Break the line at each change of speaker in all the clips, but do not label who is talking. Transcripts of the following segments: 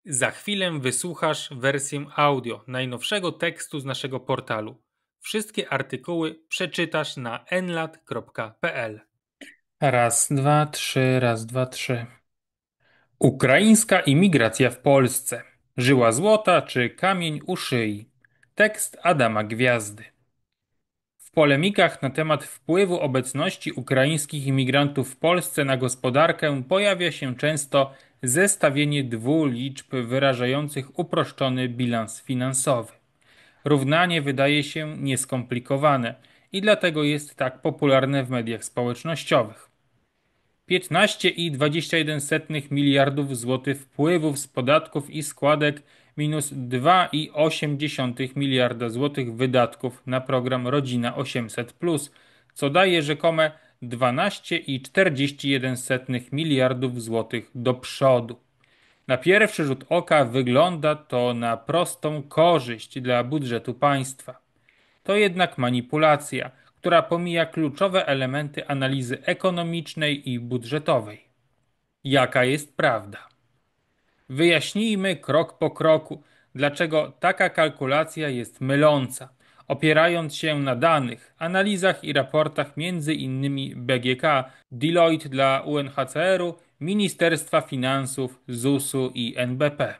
Za chwilę wysłuchasz wersję audio najnowszego tekstu z naszego portalu. Wszystkie artykuły przeczytasz na enlat.pl. Raz, dwa, trzy, raz, dwa, trzy. Ukraińska imigracja w Polsce. Żyła złota czy kamień u szyi? Tekst Adama Gwiazdy. W polemikach na temat wpływu obecności ukraińskich imigrantów w Polsce na gospodarkę pojawia się często zestawienie dwóch liczb wyrażających uproszczony bilans finansowy. Równanie wydaje się nieskomplikowane i dlatego jest tak popularne w mediach społecznościowych. 15,21 miliardów złotych wpływów z podatków i składek minus 2,8 miliarda złotych wydatków na program Rodzina 800+, co daje rzekome 12,41 miliardów złotych do przodu. Na pierwszy rzut oka wygląda to na prostą korzyść dla budżetu państwa. To jednak manipulacja, która pomija kluczowe elementy analizy ekonomicznej i budżetowej. Jaka jest prawda? Wyjaśnijmy krok po kroku, dlaczego taka kalkulacja jest myląca, opierając się na danych, analizach i raportach m.in. BGK, Deloitte dla UNHCR-u, Ministerstwa Finansów, ZUS-u i NBP.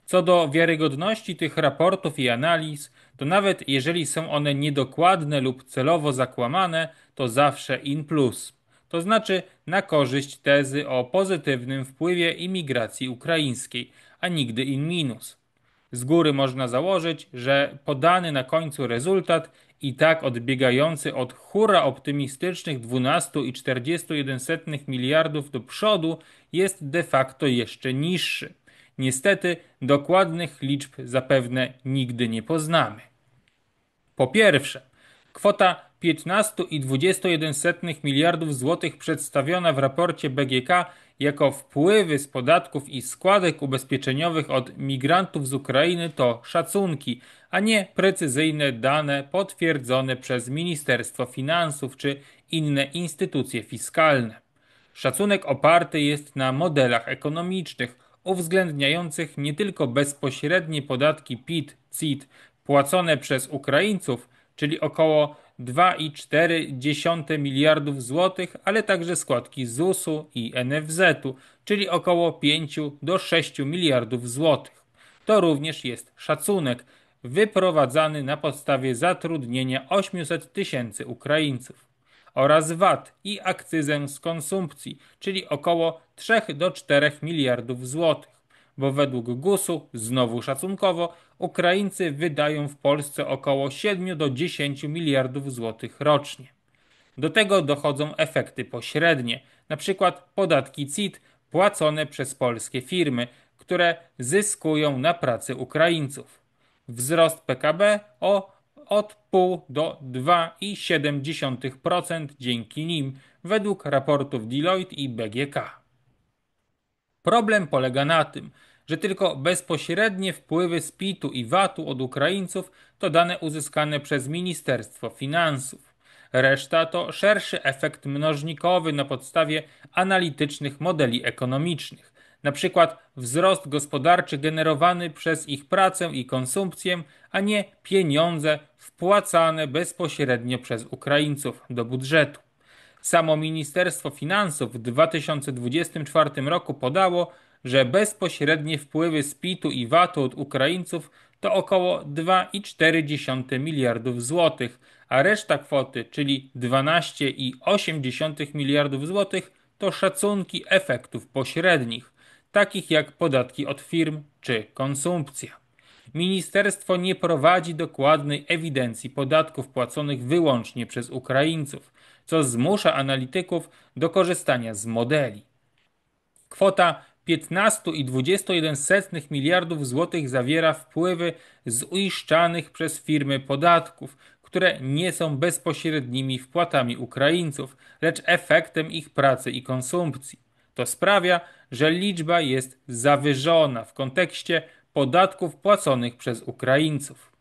Co do wiarygodności tych raportów i analiz, to nawet jeżeli są one niedokładne lub celowo zakłamane, to zawsze in plus, to znaczy na korzyść tezy o pozytywnym wpływie imigracji ukraińskiej, a nigdy in minus. Z góry można założyć, że podany na końcu rezultat i tak odbiegający od hura optymistycznych 12,41 miliardów do przodu jest de facto jeszcze niższy. Niestety dokładnych liczb zapewne nigdy nie poznamy. Po pierwsze, kwota 15,21 miliardów złotych przedstawiona w raporcie BGK jako wpływy z podatków i składek ubezpieczeniowych od migrantów z Ukrainy to szacunki, a nie precyzyjne dane potwierdzone przez Ministerstwo Finansów czy inne instytucje fiskalne. Szacunek oparty jest na modelach ekonomicznych, uwzględniających nie tylko bezpośrednie podatki PIT, CIT płacone przez Ukraińców, czyli około 2,4 miliardów złotych, ale także składki ZUS-u i NFZ-u, czyli około 5 do 6 miliardów złotych. To również jest szacunek wyprowadzany na podstawie zatrudnienia 800 tysięcy Ukraińców oraz VAT i akcyzę z konsumpcji, czyli około 3 do 4 miliardów złotych, bo według GUS-u, znowu szacunkowo, Ukraińcy wydają w Polsce około 7 do 10 miliardów złotych rocznie. Do tego dochodzą efekty pośrednie, np. podatki CIT płacone przez polskie firmy, które zyskują na pracy Ukraińców. Wzrost PKB od 0,5 do 2,7% dzięki nim, według raportów Deloitte i BGK. Problem polega na tym, że tylko bezpośrednie wpływy z PIT-u i VAT-u od Ukraińców to dane uzyskane przez Ministerstwo Finansów. Reszta to szerszy efekt mnożnikowy na podstawie analitycznych modeli ekonomicznych, na przykład wzrost gospodarczy generowany przez ich pracę i konsumpcję, a nie pieniądze wpłacane bezpośrednio przez Ukraińców do budżetu. Samo Ministerstwo Finansów w 2024 roku podało, że bezpośrednie wpływy z PIT-u i VAT-u od Ukraińców to około 2,4 miliardów złotych, a reszta kwoty, czyli 12,8 miliardów złotych, to szacunki efektów pośrednich, takich jak podatki od firm czy konsumpcja. Ministerstwo nie prowadzi dokładnej ewidencji podatków płaconych wyłącznie przez Ukraińców, co zmusza analityków do korzystania z modeli. Kwota 15,21 miliardów złotych zawiera wpływy z uiszczanych przez firmy podatków, które nie są bezpośrednimi wpłatami Ukraińców, lecz efektem ich pracy i konsumpcji. To sprawia, że liczba jest zawyżona w kontekście podatków płaconych przez Ukraińców.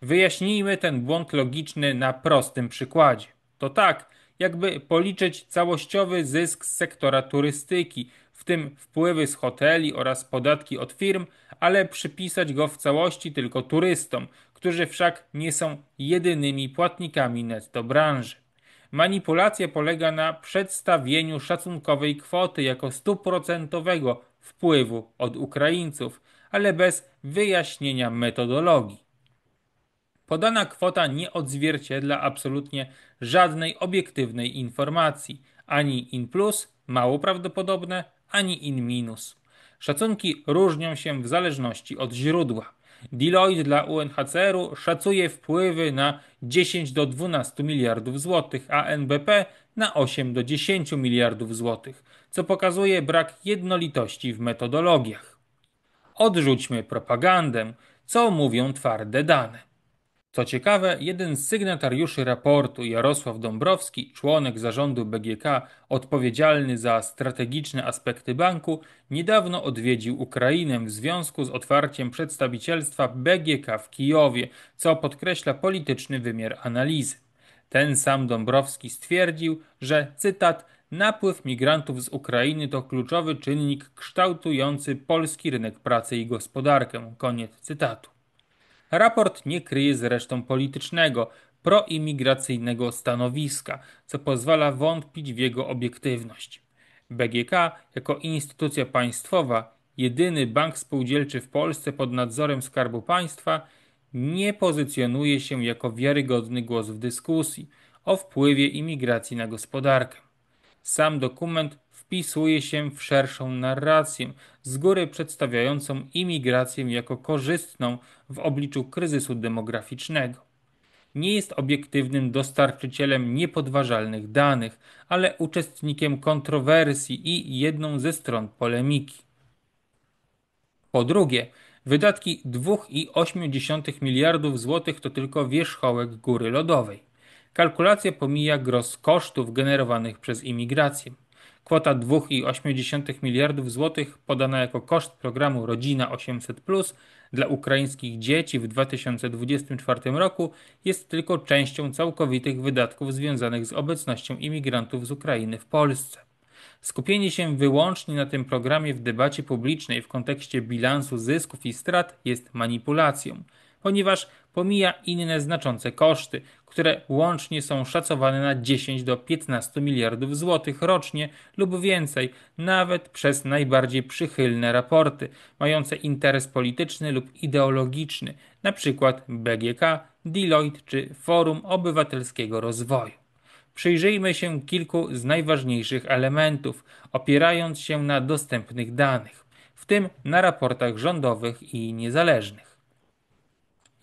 Wyjaśnijmy ten błąd logiczny na prostym przykładzie. To tak, jakby policzyć całościowy zysk z sektora turystyki, w tym wpływy z hoteli oraz podatki od firm, ale przypisać go w całości tylko turystom, którzy wszak nie są jedynymi płatnikami netto branży. Manipulacja polega na przedstawieniu szacunkowej kwoty jako stuprocentowego wpływu od Ukraińców, ale bez wyjaśnienia metodologii. Podana kwota nie odzwierciedla absolutnie żadnej obiektywnej informacji, ani in plus, mało prawdopodobne, ani in minus. Szacunki różnią się w zależności od źródła. Deloitte dla UNHCR-u szacuje wpływy na 10 do 12 miliardów złotych, a NBP na 8 do 10 miliardów złotych, co pokazuje brak jednolitości w metodologiach. Odrzućmy propagandę, co mówią twarde dane. Co ciekawe, jeden z sygnatariuszy raportu, Jarosław Dąbrowski, członek zarządu BGK odpowiedzialny za strategiczne aspekty banku, niedawno odwiedził Ukrainę w związku z otwarciem przedstawicielstwa BGK w Kijowie, co podkreśla polityczny wymiar analizy. Ten sam Dąbrowski stwierdził, że, cytat, napływ migrantów z Ukrainy to kluczowy czynnik kształtujący polski rynek pracy i gospodarkę. Koniec cytatu. Raport nie kryje zresztą politycznego, proimigracyjnego stanowiska, co pozwala wątpić w jego obiektywność. BGK, jako instytucja państwowa, jedyny bank spółdzielczy w Polsce pod nadzorem Skarbu Państwa, nie pozycjonuje się jako wiarygodny głos w dyskusji o wpływie imigracji na gospodarkę. Sam dokument wpisuje się w szerszą narrację, z góry przedstawiającą imigrację jako korzystną w obliczu kryzysu demograficznego. Nie jest obiektywnym dostarczycielem niepodważalnych danych, ale uczestnikiem kontrowersji i jedną ze stron polemiki. Po drugie, wydatki 2,8 miliardów złotych to tylko wierzchołek góry lodowej. Kalkulacja pomija gros kosztów generowanych przez imigrację. Kwota 2,8 miliardów złotych podana jako koszt programu Rodzina 800+ dla ukraińskich dzieci w 2024 roku jest tylko częścią całkowitych wydatków związanych z obecnością imigrantów z Ukrainy w Polsce. Skupienie się wyłącznie na tym programie w debacie publicznej w kontekście bilansu zysków i strat jest manipulacją, ponieważ pomija inne znaczące koszty, które łącznie są szacowane na 10 do 15 miliardów złotych rocznie lub więcej, nawet przez najbardziej przychylne raporty, mające interes polityczny lub ideologiczny, np. BGK, Deloitte czy Forum Obywatelskiego Rozwoju. Przyjrzyjmy się kilku z najważniejszych elementów, opierając się na dostępnych danych, w tym na raportach rządowych i niezależnych.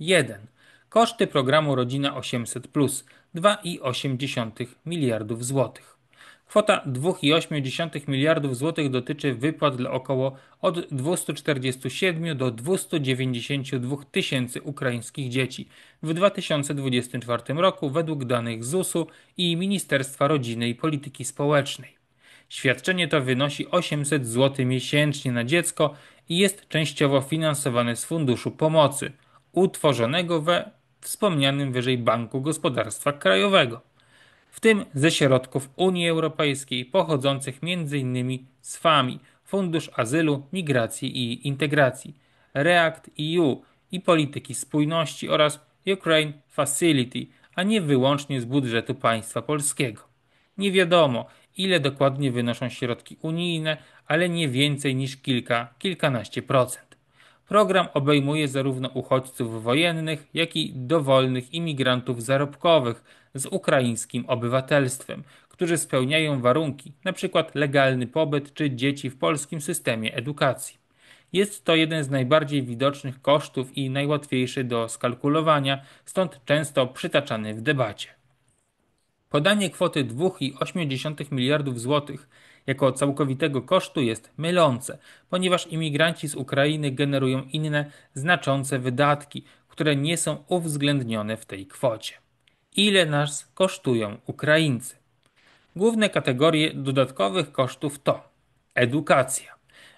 1. Koszty programu Rodzina 800+, 2,8 miliardów złotych. Kwota 2,8 miliardów złotych dotyczy wypłat dla około od 247 do 292 tysięcy ukraińskich dzieci w 2024 roku według danych ZUS-u i Ministerstwa Rodziny i Polityki Społecznej. Świadczenie to wynosi 800 zł miesięcznie na dziecko i jest częściowo finansowane z Funduszu Pomocy, utworzonego we wspomnianym wyżej Banku Gospodarstwa Krajowego, w tym ze środków Unii Europejskiej pochodzących m.in. z FAMI, Fundusz Azylu, Migracji i Integracji, REACT EU i Polityki Spójności oraz Ukraine Facility, a nie wyłącznie z budżetu państwa polskiego. Nie wiadomo, ile dokładnie wynoszą środki unijne, ale nie więcej niż kilkanaście procent. Program obejmuje zarówno uchodźców wojennych, jak i dowolnych imigrantów zarobkowych z ukraińskim obywatelstwem, którzy spełniają warunki, np. legalny pobyt czy dzieci w polskim systemie edukacji. Jest to jeden z najbardziej widocznych kosztów i najłatwiejszy do skalkulowania, stąd często przytaczany w debacie. Podanie kwoty 2,8 miliardów złotych jako całkowitego kosztu jest mylące, ponieważ imigranci z Ukrainy generują inne, znaczące wydatki, które nie są uwzględnione w tej kwocie. Ile nas kosztują Ukraińcy? Główne kategorie dodatkowych kosztów to edukacja.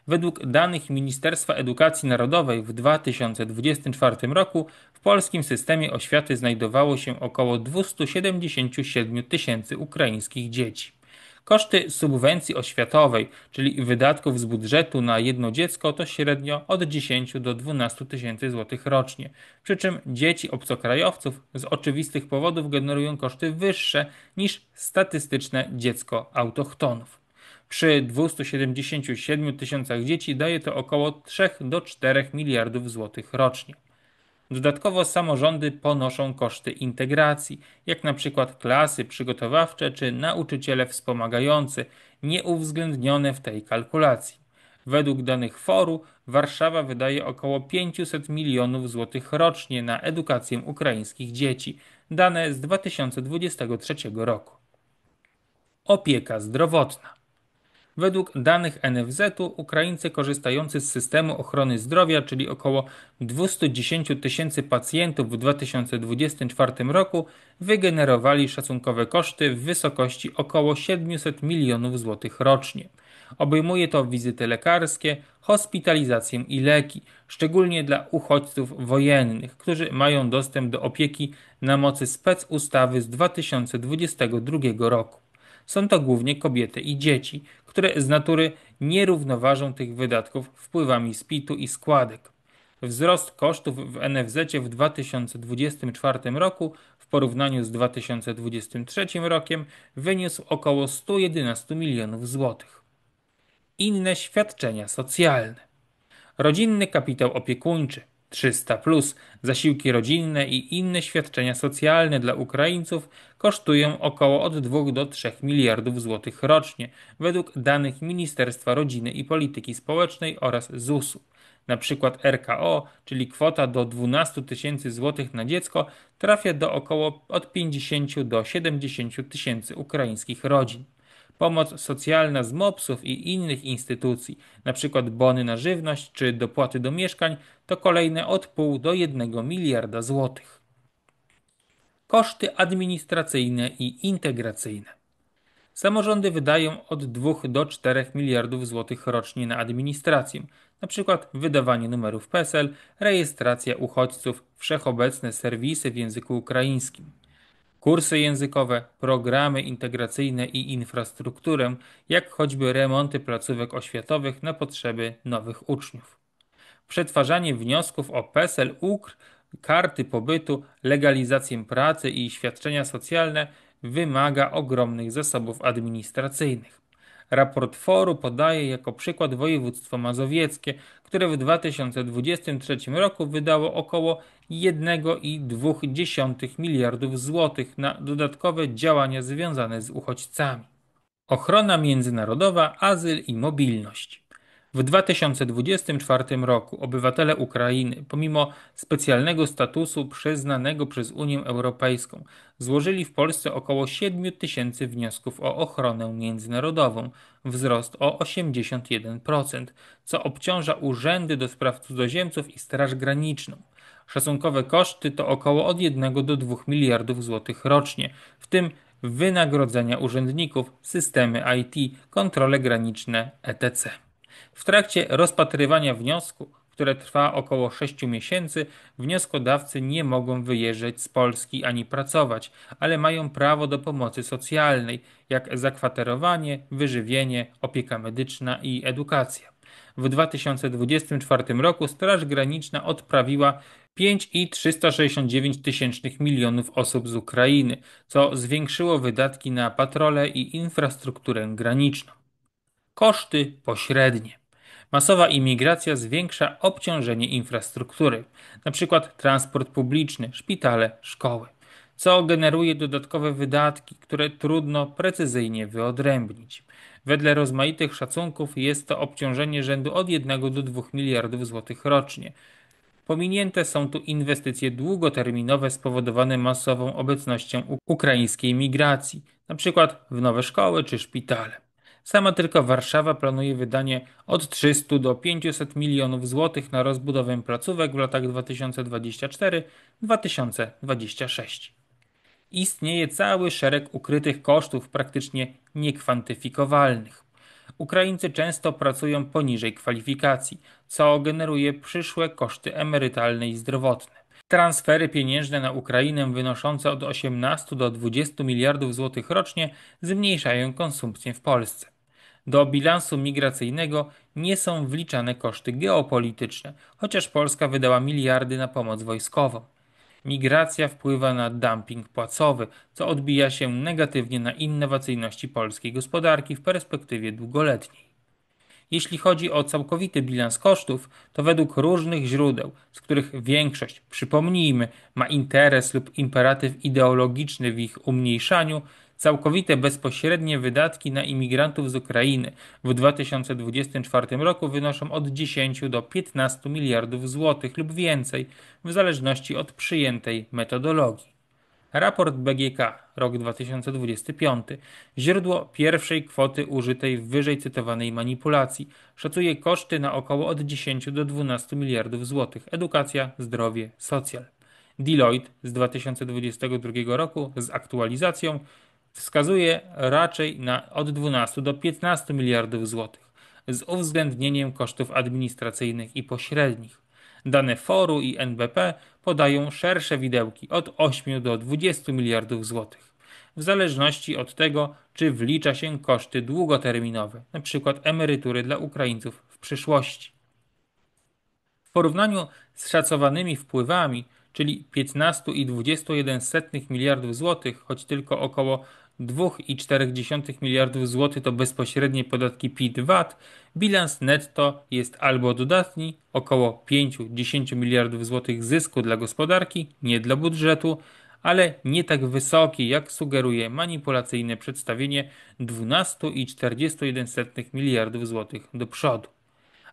Według danych Ministerstwa Edukacji Narodowej w 2024 roku w polskim systemie oświaty znajdowało się około 277 tysięcy ukraińskich dzieci. Koszty subwencji oświatowej, czyli wydatków z budżetu na jedno dziecko, to średnio od 10 do 12 tysięcy złotych rocznie. Przy czym dzieci obcokrajowców z oczywistych powodów generują koszty wyższe niż statystyczne dziecko autochtonów. Przy 277 tysiącach dzieci daje to około 3 do 4 miliardów złotych rocznie. Dodatkowo samorządy ponoszą koszty integracji, jak na przykład klasy przygotowawcze czy nauczyciele wspomagający, nieuwzględnione w tej kalkulacji. Według danych Foru Warszawa wydaje około 500 milionów złotych rocznie na edukację ukraińskich dzieci, dane z 2023 roku. Opieka zdrowotna. Według danych NFZ-u Ukraińcy korzystający z systemu ochrony zdrowia, czyli około 210 tysięcy pacjentów w 2024 roku, wygenerowali szacunkowe koszty w wysokości około 700 milionów złotych rocznie. Obejmuje to wizyty lekarskie, hospitalizację i leki, szczególnie dla uchodźców wojennych, którzy mają dostęp do opieki na mocy specustawy z 2022 roku. Są to głównie kobiety i dzieci, które z natury nie równoważą tych wydatków wpływami z PIT-u i składek. Wzrost kosztów w NFZ w 2024 roku w porównaniu z 2023 rokiem wyniósł około 111 milionów złotych. Inne świadczenia socjalne. Rodzinny kapitał opiekuńczy 300, zasiłki rodzinne i inne świadczenia socjalne dla Ukraińców kosztują około od 2 do 3 miliardów złotych rocznie, według danych Ministerstwa Rodziny i Polityki Społecznej oraz ZUS-u. Na przykład RKO, czyli kwota do 12 tysięcy złotych na dziecko, trafia do około od 50 do 70 tysięcy ukraińskich rodzin. Pomoc socjalna z MOPS-ów i innych instytucji, np. bony na żywność czy dopłaty do mieszkań, to kolejne od 0,5 do 1 miliarda złotych. Koszty administracyjne i integracyjne. Samorządy wydają od 2 do 4 miliardów złotych rocznie na administrację, np. wydawanie numerów PESEL, rejestracja uchodźców, wszechobecne serwisy w języku ukraińskim. Kursy językowe, programy integracyjne i infrastrukturę, jak choćby remonty placówek oświatowych na potrzeby nowych uczniów. Przetwarzanie wniosków o PESEL, UKR, karty pobytu, legalizację pracy i świadczenia socjalne wymaga ogromnych zasobów administracyjnych. Raport Foru podaje jako przykład województwo mazowieckie, które w 2023 roku wydało około 1,2 miliardów złotych na dodatkowe działania związane z uchodźcami. Ochrona międzynarodowa, azyl i mobilność. W 2024 roku obywatele Ukrainy, pomimo specjalnego statusu przyznanego przez Unię Europejską, złożyli w Polsce około 7 tysięcy wniosków o ochronę międzynarodową, wzrost o 81%, co obciąża urzędy do spraw cudzoziemców i Straż Graniczną. Szacunkowe koszty to około od 1 do 2 miliardów złotych rocznie, w tym wynagrodzenia urzędników, systemy IT, kontrole graniczne etc. W trakcie rozpatrywania wniosku, które trwa około 6 miesięcy, wnioskodawcy nie mogą wyjeżdżać z Polski ani pracować, ale mają prawo do pomocy socjalnej, jak zakwaterowanie, wyżywienie, opieka medyczna i edukacja. W 2024 roku Straż Graniczna odprawiła 5,369 tysięcznych milionów osób z Ukrainy, co zwiększyło wydatki na patrole i infrastrukturę graniczną. Koszty pośrednie. Masowa imigracja zwiększa obciążenie infrastruktury, np. transport publiczny, szpitale, szkoły, co generuje dodatkowe wydatki, które trudno precyzyjnie wyodrębnić. Wedle rozmaitych szacunków jest to obciążenie rzędu od 1 do 2 miliardów złotych rocznie. Pominięte są tu inwestycje długoterminowe spowodowane masową obecnością ukraińskiej migracji, np. w nowe szkoły czy szpitale. Sama tylko Warszawa planuje wydanie od 300 do 500 milionów złotych na rozbudowę placówek w latach 2024-2026. Istnieje cały szereg ukrytych kosztów praktycznie niekwantyfikowalnych. Ukraińcy często pracują poniżej kwalifikacji, co generuje przyszłe koszty emerytalne i zdrowotne. Transfery pieniężne na Ukrainę wynoszące od 18 do 20 miliardów złotych rocznie zmniejszają konsumpcję w Polsce. Do bilansu migracyjnego nie są wliczane koszty geopolityczne, chociaż Polska wydała miliardy na pomoc wojskową. Migracja wpływa na dumping płacowy, co odbija się negatywnie na innowacyjności polskiej gospodarki w perspektywie długoletniej. Jeśli chodzi o całkowity bilans kosztów, to według różnych źródeł, z których większość, przypomnijmy, ma interes lub imperatyw ideologiczny w ich umniejszaniu, całkowite bezpośrednie wydatki na imigrantów z Ukrainy w 2024 roku wynoszą od 10 do 15 miliardów złotych lub więcej, w zależności od przyjętej metodologii. Raport BGK, rok 2025. Źródło pierwszej kwoty użytej w wyżej cytowanej manipulacji szacuje koszty na około od 10 do 12 miliardów złotych. Edukacja, zdrowie, socjal. Deloitte z 2022 roku z aktualizacją wskazuje raczej na od 12 do 15 miliardów złotych z uwzględnieniem kosztów administracyjnych i pośrednich. Dane FOR-u i NBP podają szersze widełki od 8 do 20 miliardów złotych, w zależności od tego, czy wlicza się koszty długoterminowe, np. emerytury dla Ukraińców w przyszłości. W porównaniu z szacowanymi wpływami, czyli 15,21 miliardów złotych, choć tylko około 2,4 miliardów złotych to bezpośrednie podatki PIT-VAT, bilans netto jest albo dodatni, około 5-10 miliardów złotych zysku dla gospodarki, nie dla budżetu, ale nie tak wysoki, jak sugeruje manipulacyjne przedstawienie 12,41 miliardów złotych do przodu,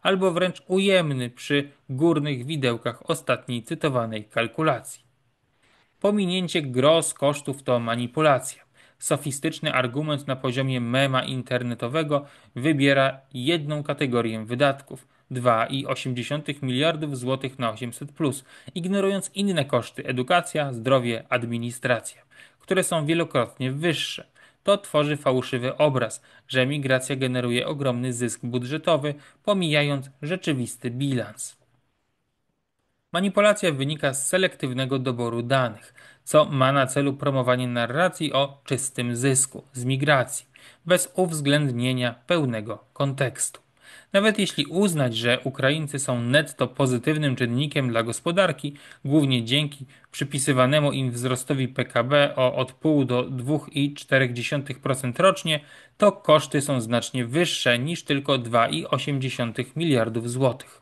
albo wręcz ujemny przy górnych widełkach ostatniej cytowanej kalkulacji. Pominięcie gros kosztów to manipulacja. Sofistyczny argument na poziomie mema internetowego wybiera jedną kategorię wydatków 2,8 miliardów złotych na 800, ignorując inne koszty edukacja, zdrowie, administracja, które są wielokrotnie wyższe. To tworzy fałszywy obraz, że migracja generuje ogromny zysk budżetowy, pomijając rzeczywisty bilans. Manipulacja wynika z selektywnego doboru danych, co ma na celu promowanie narracji o czystym zysku z migracji, bez uwzględnienia pełnego kontekstu. Nawet jeśli uznać, że Ukraińcy są netto pozytywnym czynnikiem dla gospodarki, głównie dzięki przypisywanemu im wzrostowi PKB o od 0,5 do 2,4% rocznie, to koszty są znacznie wyższe niż tylko 2,8 miliardów złotych.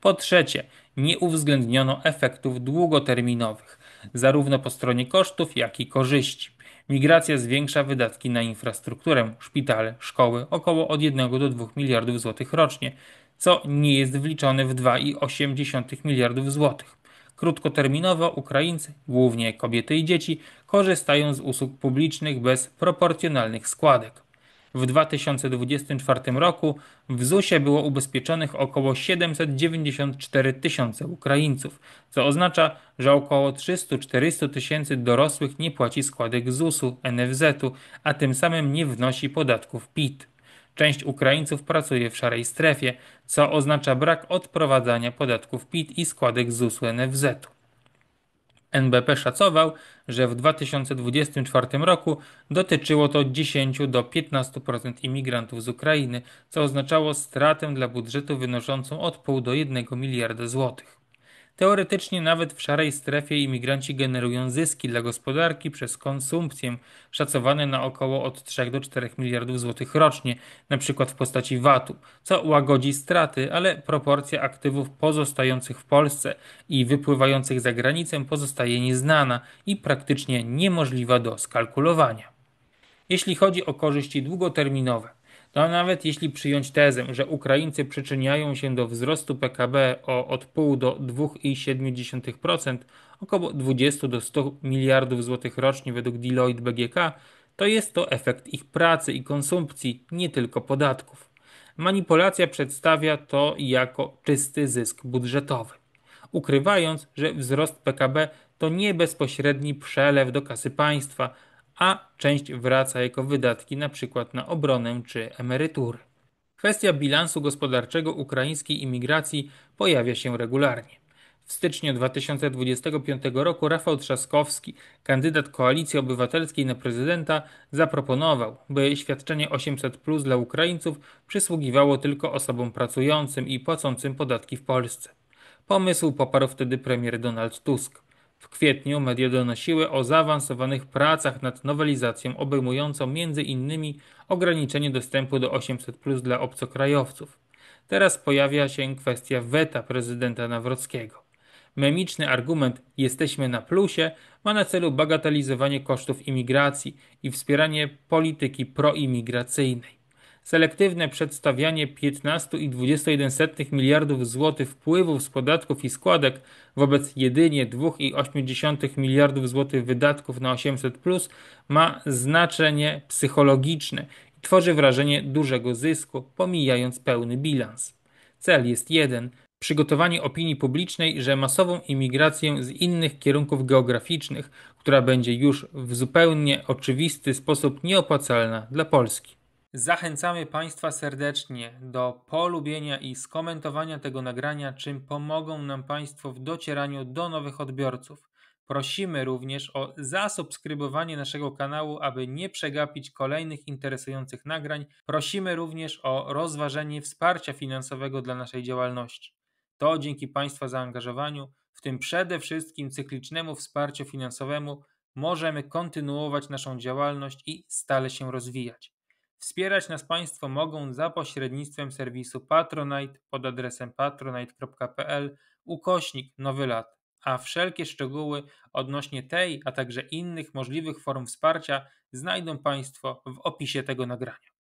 Po trzecie, nie uwzględniono efektów długoterminowych, zarówno po stronie kosztów, jak i korzyści. Migracja zwiększa wydatki na infrastrukturę, szpitale, szkoły około od 1 do 2 miliardów złotych rocznie, co nie jest wliczone w 2,8 miliardów złotych. Krótkoterminowo Ukraińcy, głównie kobiety i dzieci, korzystają z usług publicznych bez proporcjonalnych składek. W 2024 roku w ZUS-ie było ubezpieczonych około 794 tysiące Ukraińców, co oznacza, że około 300-400 tysięcy dorosłych nie płaci składek ZUS-u, NFZ-u, a tym samym nie wnosi podatków PIT. Część Ukraińców pracuje w szarej strefie, co oznacza brak odprowadzania podatków PIT i składek ZUS-u, NFZ-u. NBP szacował, że w 2024 roku dotyczyło to 10 do 15% imigrantów z Ukrainy, co oznaczało stratę dla budżetu wynoszącą od 0,5 do 1 miliarda złotych. Teoretycznie nawet w szarej strefie imigranci generują zyski dla gospodarki przez konsumpcję szacowane na około od 3 do 4 miliardów złotych rocznie, np. w postaci VAT-u, co łagodzi straty, ale proporcja aktywów pozostających w Polsce i wypływających za granicę pozostaje nieznana i praktycznie niemożliwa do skalkulowania. Jeśli chodzi o korzyści długoterminowe, to nawet jeśli przyjąć tezę, że Ukraińcy przyczyniają się do wzrostu PKB o od 0,5 do 2,7%, około 20 do 100 miliardów złotych rocznie według Deloitte BGK, to jest to efekt ich pracy i konsumpcji, nie tylko podatków. Manipulacja przedstawia to jako czysty zysk budżetowy, ukrywając, że wzrost PKB to nie bezpośredni przelew do kasy państwa, a część wraca jako wydatki np. na obronę czy emerytury. Kwestia bilansu gospodarczego ukraińskiej imigracji pojawia się regularnie. W styczniu 2025 roku Rafał Trzaskowski, kandydat Koalicji Obywatelskiej na prezydenta, zaproponował, by świadczenie 800+ dla Ukraińców przysługiwało tylko osobom pracującym i płacącym podatki w Polsce. Pomysł poparł wtedy premier Donald Tusk. W kwietniu media donosiły o zaawansowanych pracach nad nowelizacją obejmującą m.in. ograniczenie dostępu do 800+ dla obcokrajowców. Teraz pojawia się kwestia weta prezydenta Nawrockiego. Memiczny argument "jesteśmy na plusie" ma na celu bagatelizowanie kosztów imigracji i wspieranie polityki proimigracyjnej. Selektywne przedstawianie 15,21 miliardów złotych wpływów z podatków i składek wobec jedynie 2,8 miliardów złotych wydatków na 800+ ma znaczenie psychologiczne i tworzy wrażenie dużego zysku, pomijając pełny bilans. Cel jest jeden: przygotowanie opinii publicznej, że masową imigrację z innych kierunków geograficznych, która będzie już w zupełnie oczywisty sposób nieopłacalna dla Polski. Zachęcamy Państwa serdecznie do polubienia i skomentowania tego nagrania, czym pomogą nam Państwo w docieraniu do nowych odbiorców. Prosimy również o zasubskrybowanie naszego kanału, aby nie przegapić kolejnych interesujących nagrań. Prosimy również o rozważenie wsparcia finansowego dla naszej działalności. To dzięki Państwa zaangażowaniu, w tym przede wszystkim cyklicznemu wsparciu finansowemu, możemy kontynuować naszą działalność i stale się rozwijać. Wspierać nas Państwo mogą za pośrednictwem serwisu Patronite pod adresem patronite.pl/Nowy Lat, a wszelkie szczegóły odnośnie tej, a także innych możliwych form wsparcia znajdą Państwo w opisie tego nagrania.